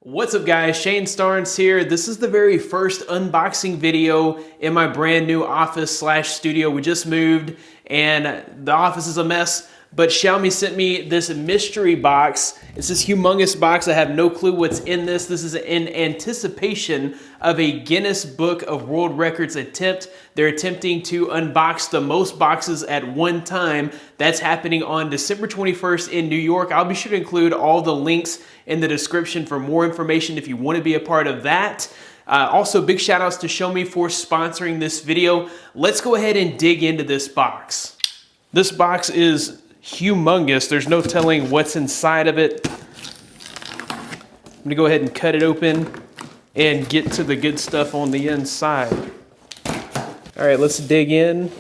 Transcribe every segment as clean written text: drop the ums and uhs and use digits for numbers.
What's up guys, Shane Starnes here. This is the very first unboxing video in my brand new office slash studio. We just moved and the office is a mess, but Xiaomi sent me this mystery box. It's this humongous box. I have no clue what's in this. This is in anticipation of a Guinness Book of World Records attempt. They're attempting to unbox the most boxes at one time. That's happening on December 21st in New York. I'll be sure to include all the links in the description for more information if you want to be a part of that. Also, big shout outs to Xiaomi for sponsoring this video. Let's go ahead and dig into this box. This box is humongous. There's no telling what's inside of it. I'm gonna go ahead and cut it open and get to the good stuff on the inside. All right, let's dig in.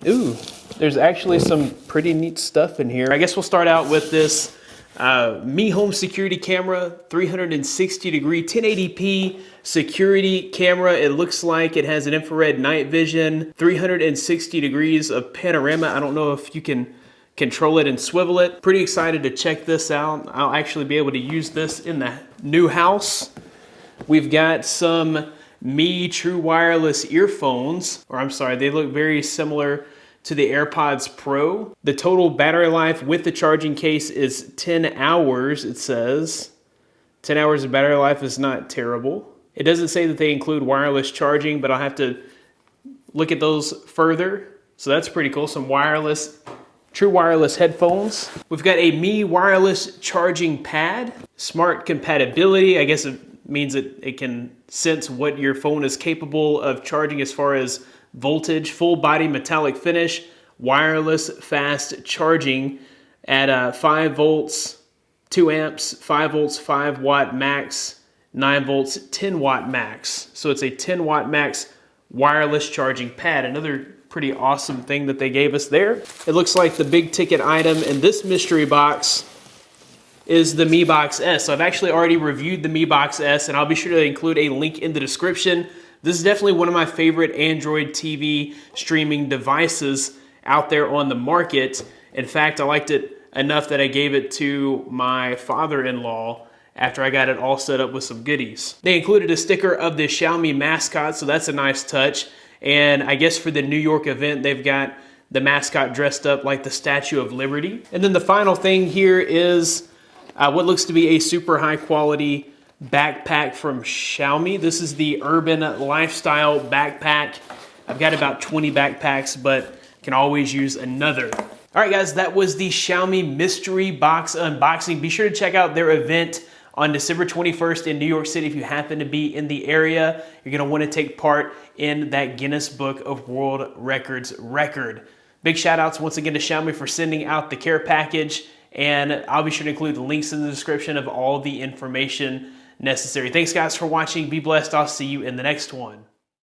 Ooh, there's actually some pretty neat stuff in here. I guess we'll start out with this Mi Home security camera, 360-degree 1080p security camera. It looks like it has an infrared night vision, 360 degrees of panorama. I don't know if you can control it and swivel it. Pretty excited to check this out. I'll actually be able to use this in the new house. We've got some Mi True Wireless earphones, or I'm sorry, they look very similar to the AirPods Pro. The total battery life with the charging case is 10 hours, it says. 10 hours of battery life is not terrible. It doesn't say that they include wireless charging, but I'll have to look at those further. So that's pretty cool, some true wireless headphones. We've got a Mi wireless charging pad. Smart compatibility, I guess it means that it can sense what your phone is capable of charging as far as voltage. Full body metallic finish, wireless fast charging at 5 volts, 2 amps, 5 volts, 5 watt max, 9 volts, 10 watt max. So it's a 10 watt max wireless charging pad. Another pretty awesome thing that they gave us there. It looks like the big ticket item in this mystery box is the Mi Box S. So I've actually already reviewed the Mi Box S, and I'll be sure to include a link in the description. This is definitely one of my favorite Android TV streaming devices out there on the market. In fact, I liked it enough that I gave it to my father-in-law after I got it all set up with some goodies. They included a sticker of the Xiaomi mascot, so that's a nice touch. And I guess for the New York event, they've got the mascot dressed up like the Statue of Liberty. And then the final thing here is what looks to be a super high quality backpack from Xiaomi. This is the Urban Lifestyle backpack. I've got about 20 backpacks, but can always use another. All right, guys, that was the Xiaomi mystery box unboxing. Be sure to check out their event on December 21st in New York City. If you happen to be in the area, you're gonna wanna take part in that Guinness Book of World Records record. Big shout outs once again to Xiaomi for sending out the care package, and I'll be sure to include the links in the description of all the information necessary. Thanks guys for watching. Be blessed. I'll see you in the next one.